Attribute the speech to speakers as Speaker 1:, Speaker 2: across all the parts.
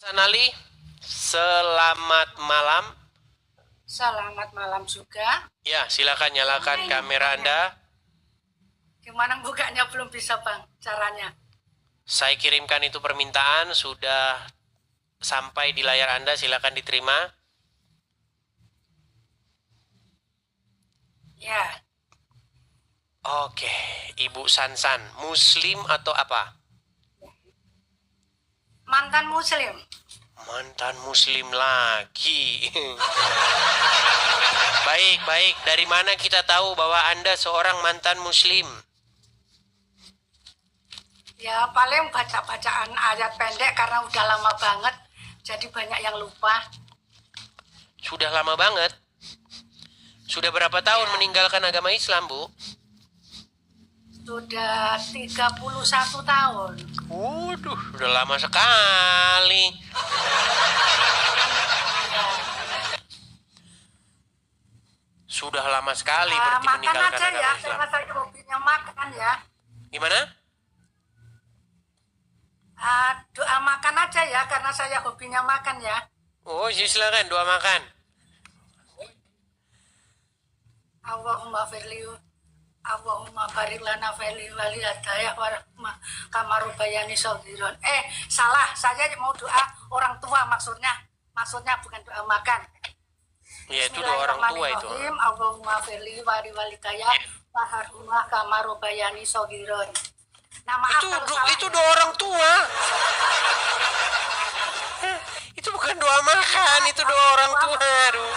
Speaker 1: Sanali, selamat malam.
Speaker 2: Selamat malam juga.
Speaker 1: Ya, silakan nyalakan kamera Anda.
Speaker 2: Gimana bukanya belum bisa Bang, caranya?
Speaker 1: Saya kirimkan itu permintaan, sudah sampai di layar Anda, silakan diterima.
Speaker 2: Ya.
Speaker 1: Oke, Ibu Sansan, Muslim atau apa?
Speaker 2: Mantan Muslim.
Speaker 1: Mantan Muslim lagi. Baik. Dari mana kita tahu bahwa Anda seorang mantan Muslim?
Speaker 2: Ya paling baca-bacaan ayat pendek karena udah lama banget. Jadi banyak yang lupa.
Speaker 1: Sudah lama banget. Sudah berapa tahun meninggalkan agama Islam, Bu?
Speaker 2: Sudah 31 tahun.
Speaker 1: Waduh, udah lama sekali. Sudah lama sekali berarti
Speaker 2: Makan
Speaker 1: meninggalkan
Speaker 2: aja
Speaker 1: agama
Speaker 2: ya,
Speaker 1: Islam.
Speaker 2: karena saya hobinya makan ya.
Speaker 1: Gimana?
Speaker 2: Doa makan aja ya, karena saya hobinya makan ya.
Speaker 1: Oh, silakan doa makan.
Speaker 2: Allahumma barik lana fili wali hadaya warahmah kamarubayani sodiron. Salah, saya mau doa orang tua maksudnya bukan doa makan.
Speaker 1: Ya, itu doa orang tua itu.
Speaker 2: Allahumma fili wali walidaya warahmah kamarubayani sodiron. Nah, maaf
Speaker 1: Itu doa orang tua. Itu bukan doa makan, itu doa orang tua. Aduh.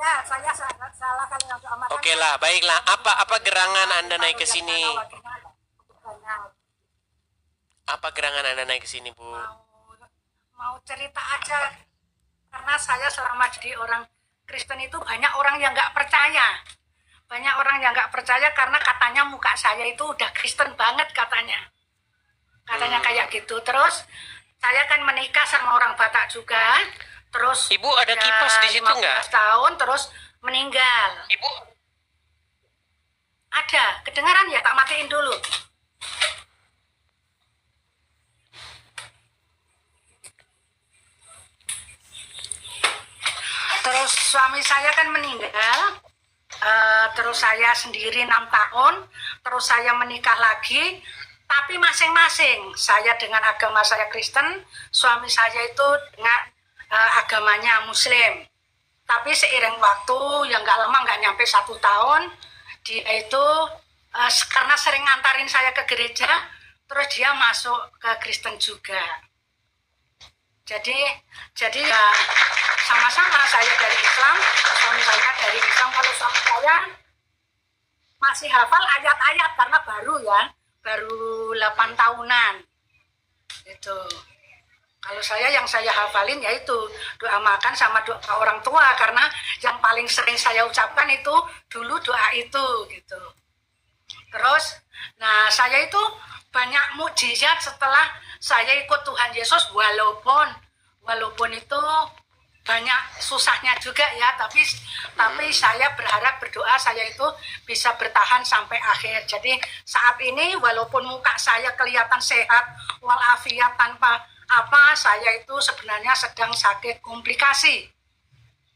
Speaker 2: Ya, saya salah kalau doa makan.
Speaker 1: Oke lah, baiklah. Apa gerangan Anda naik ke sini? Apa gerangan Anda naik ke sini, Bu?
Speaker 2: Mau cerita aja, karena saya selama jadi orang Kristen itu banyak orang yang nggak percaya. Banyak orang yang nggak percaya karena katanya muka saya itu udah Kristen banget katanya. Katanya kayak gitu. Terus saya kan menikah sama orang Batak juga. Terus
Speaker 1: Ibu ada kipas di situ nggak?
Speaker 2: 15 tahun terus meninggal.
Speaker 1: Ibu?
Speaker 2: Ada, kedengaran ya, tak matiin dulu. Terus suami saya kan meninggal. Terus saya sendiri 6 tahun, terus saya menikah lagi, tapi masing-masing. Saya dengan agama saya Kristen, suami saya itu dengan agamanya Muslim. Tapi seiring waktu yang nggak lama, nggak nyampe 1 tahun, dia itu karena sering ngantarin saya ke gereja, terus dia masuk ke Kristen juga. Jadi ya, sama-sama saya dari Islam, suami saya dari Islam. Kalau suami saya masih hafal ayat-ayat karena baru 8 tahunan. Itu. Kalau yang saya hafalin yaitu doa makan sama doa orang tua, karena yang paling sering saya ucapkan itu dulu doa itu gitu. Terus, nah saya itu banyak mukjizat setelah saya ikut Tuhan Yesus, walaupun itu banyak susahnya juga ya, tapi saya berdoa saya itu bisa bertahan sampai akhir. Jadi saat ini walaupun muka saya kelihatan sehat walafiat tanpa apa, saya itu sebenarnya sedang sakit komplikasi,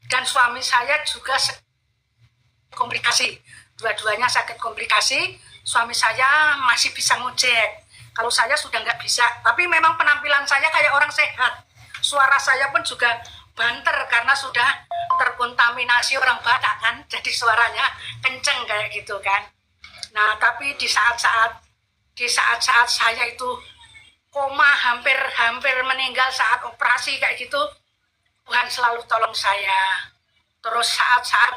Speaker 2: dan suami saya juga komplikasi, dua-duanya sakit komplikasi. Suami saya masih bisa ngojek, kalau saya sudah nggak bisa. Tapi memang penampilan saya kayak orang sehat, suara saya pun juga banter karena sudah terkontaminasi orang Batak kan, jadi suaranya kenceng kayak gitu kan. Nah, tapi di saat-saat saya itu koma, hampir meninggal saat operasi kayak gitu, Tuhan selalu tolong saya. Terus saat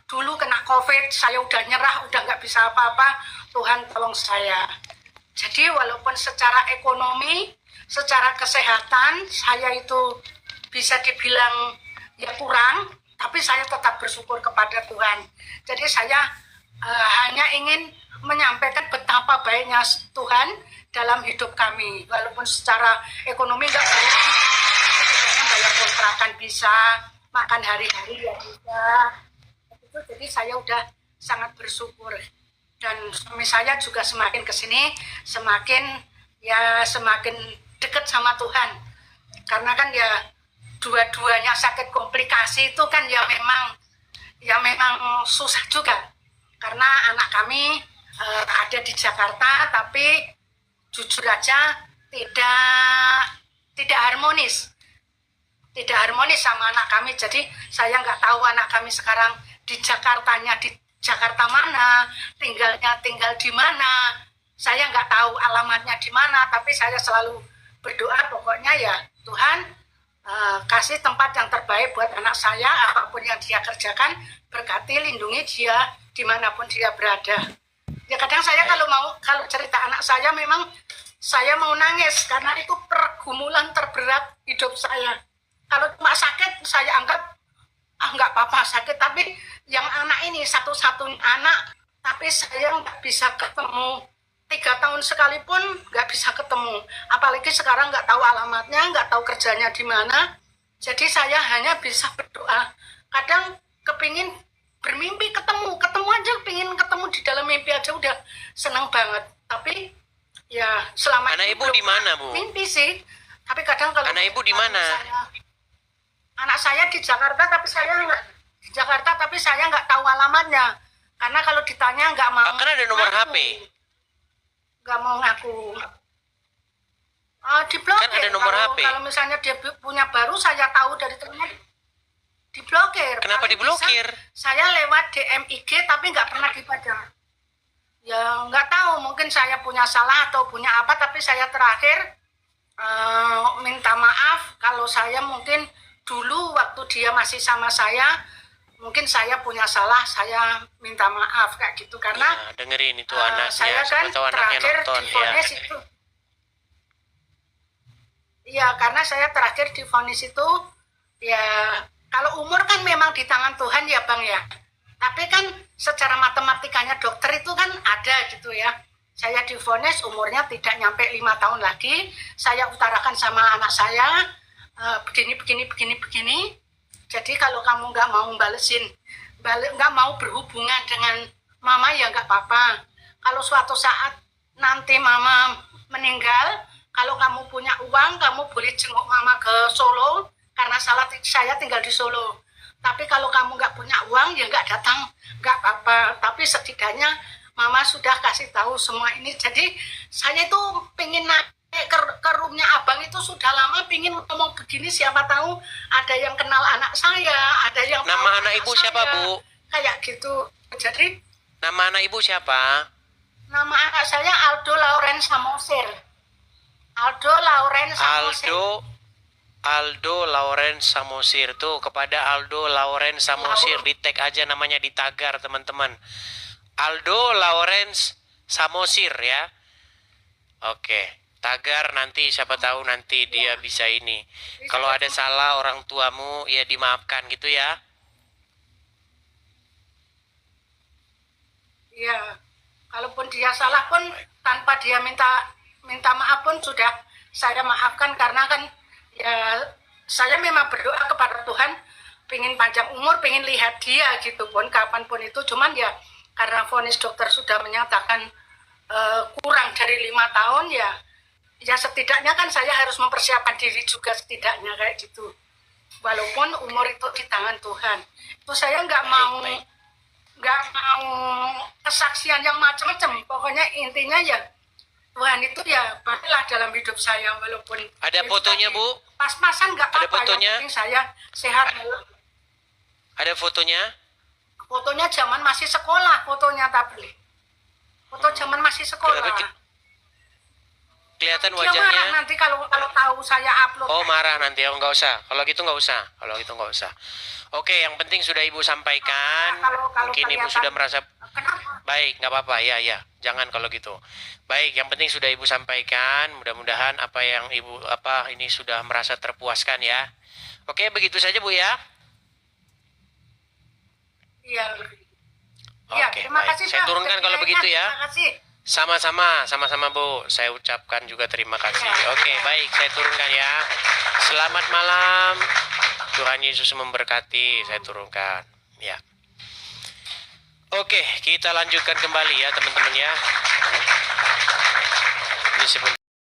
Speaker 2: dulu kena COVID, saya udah nyerah, udah nggak bisa apa-apa, Tuhan tolong saya. Jadi walaupun secara ekonomi, secara kesehatan, saya itu bisa dibilang ya kurang, tapi saya tetap bersyukur kepada Tuhan. Jadi saya hanya ingin menyampaikan betapa baiknya Tuhan dalam hidup kami. Walaupun secara ekonomi nggak baik, setidaknya bayar kontrakan bisa, makan hari-hari ya bisa. Jadi saya udah sangat bersyukur. Dan suami saya juga semakin kesini semakin ya semakin dekat sama Tuhan. Karena kan ya dua-duanya sakit komplikasi itu kan ya memang susah juga. Karena anak kami ada di Jakarta, tapi jujur aja tidak harmonis sama anak kami. Jadi saya nggak tahu anak kami sekarang di Jakarta mana, tinggal di mana. Saya nggak tahu alamatnya di mana, tapi saya selalu berdoa pokoknya ya Tuhan, kasih tempat yang terbaik buat anak saya, apapun yang dia kerjakan, berkati, lindungi dia dimanapun dia berada. Ya kadang saya kalau cerita anak saya memang saya mau nangis karena itu pergumulan terberat hidup saya. Kalau cuma sakit saya anggap nggak apa-apa sakit, tapi yang anak ini satu-satunya anak, tapi saya nggak bisa ketemu 3 tahun sekalipun nggak bisa ketemu, apalagi sekarang nggak tahu alamatnya, nggak tahu kerjanya di mana. Jadi saya hanya bisa berdoa. Kadang kepingin bermimpi ketemu aja, pingin ketemu di dalam mimpi aja udah senang banget. Tapi ya selama
Speaker 1: anak ibu di mana, Bu?
Speaker 2: Mimpi sih. Tapi kadang kalau
Speaker 1: anak ibu di mana?
Speaker 2: Anak saya di Jakarta, tapi saya nggak tahu alamatnya. Karena kalau ditanya nggak mau.
Speaker 1: Kan ada nomor HP.
Speaker 2: Nggak mau ngaku. Diblokir.
Speaker 1: Kan ada nomor HP.
Speaker 2: Kalau misalnya dia punya baru, saya tahu dari temannya. Diblokir.
Speaker 1: Kenapa
Speaker 2: Paling
Speaker 1: diblokir?
Speaker 2: Bisa, saya lewat DM IG tapi nggak pernah dibaca. Ya nggak tahu, mungkin saya punya salah atau punya apa, tapi saya terakhir minta maaf kalau saya mungkin dulu waktu dia masih sama saya, mungkin saya punya salah, saya minta maaf kayak gitu. Karena
Speaker 1: ya, dengerin itu anaknya,
Speaker 2: saya kan terakhir
Speaker 1: nonton,
Speaker 2: divonis
Speaker 1: ya.
Speaker 2: itu. Iya, karena saya terakhir divonis itu, ya kalau umur kan memang di tangan Tuhan ya Bang ya. Tapi kan secara matematikanya dokter itu kan ada gitu ya. Saya divonis umurnya tidak nyampe 5 tahun lagi. Saya utarakan sama anak saya, begini. Jadi kalau kamu nggak mau nggak mau berhubungan dengan mama ya nggak apa-apa. Kalau suatu saat nanti mama meninggal, kalau kamu punya uang, kamu boleh jenguk mama ke Solo, karena saya tinggal di Solo. Tapi kalau kamu nggak punya uang, ya nggak datang, nggak apa-apa. Tapi setidaknya mama sudah kasih tahu semua ini. Jadi saya itu pengen naik ke roomnya abang itu sudah lama, pengen ngomong begini, siapa tahu ada yang kenal anak saya, ada yang
Speaker 1: nama
Speaker 2: tahu
Speaker 1: anak ibu siapa, Bu?
Speaker 2: Kayak gitu. Jadi
Speaker 1: nama anak ibu siapa?
Speaker 2: nama anak saya Aldo Lauren Samosir.
Speaker 1: Aldo Lauren Samosir. Tuh, kepada Aldo Lauren Samosir di tag aja namanya, di tagar teman-teman. Aldo Lawrence Samosir ya. Oke, tagar nanti, siapa tahu nanti dia bisa ini. Kalau ada salah orang tuamu ya dimaafkan gitu ya.
Speaker 2: Iya. Kalaupun dia salah pun tanpa dia minta maaf pun sudah saya maafkan, karena kan ya saya memang berdoa kepada Tuhan pengen panjang umur, pengen lihat dia gitu pun kapanpun itu. Cuman ya karena vonis dokter sudah menyatakan kurang dari 5 tahun, ya setidaknya kan saya harus mempersiapkan diri juga setidaknya kayak gitu. Walaupun umur itu di tangan Tuhan. Itu saya nggak mau kesaksian yang macam-macam. Pokoknya intinya ya Tuhan itu ya baiklah dalam hidup saya, walaupun
Speaker 1: ada fotonya, Bu?
Speaker 2: Pas-pasan nggak apa-apa.
Speaker 1: Ada fotonya?
Speaker 2: Yang penting saya sehat.
Speaker 1: Ada fotonya?
Speaker 2: Fotonya zaman masih sekolah, fotonya tapi foto zaman masih sekolah.
Speaker 1: Kelihatan
Speaker 2: Dia
Speaker 1: wajahnya.
Speaker 2: marah nanti kalau tahu saya upload.
Speaker 1: Oh, marah nanti. Oh, nggak usah. Kalau gitu nggak usah. Oke, yang penting sudah Ibu sampaikan.
Speaker 2: Kalau
Speaker 1: Mungkin Ibu sudah merasa
Speaker 2: kenapa?
Speaker 1: baik, nggak apa-apa. Ya. Jangan kalau gitu. Baik, yang penting sudah Ibu sampaikan. Mudah-mudahan apa yang Ibu ini sudah merasa terpuaskan ya. Oke, begitu saja Bu ya.
Speaker 2: Iya.
Speaker 1: Oke,
Speaker 2: terima
Speaker 1: baik.
Speaker 2: kasih,
Speaker 1: Saya
Speaker 2: Bang.
Speaker 1: turunkan kalau begitu ya.
Speaker 2: Terima kasih.
Speaker 1: Sama-sama Bu. Saya ucapkan juga terima kasih. Oke, baik. Saya turunkan ya. Selamat malam. Tuhan Yesus memberkati. Saya turunkan. Ya. Oke, kita lanjutkan kembali ya teman-teman ya. Ini sebentar.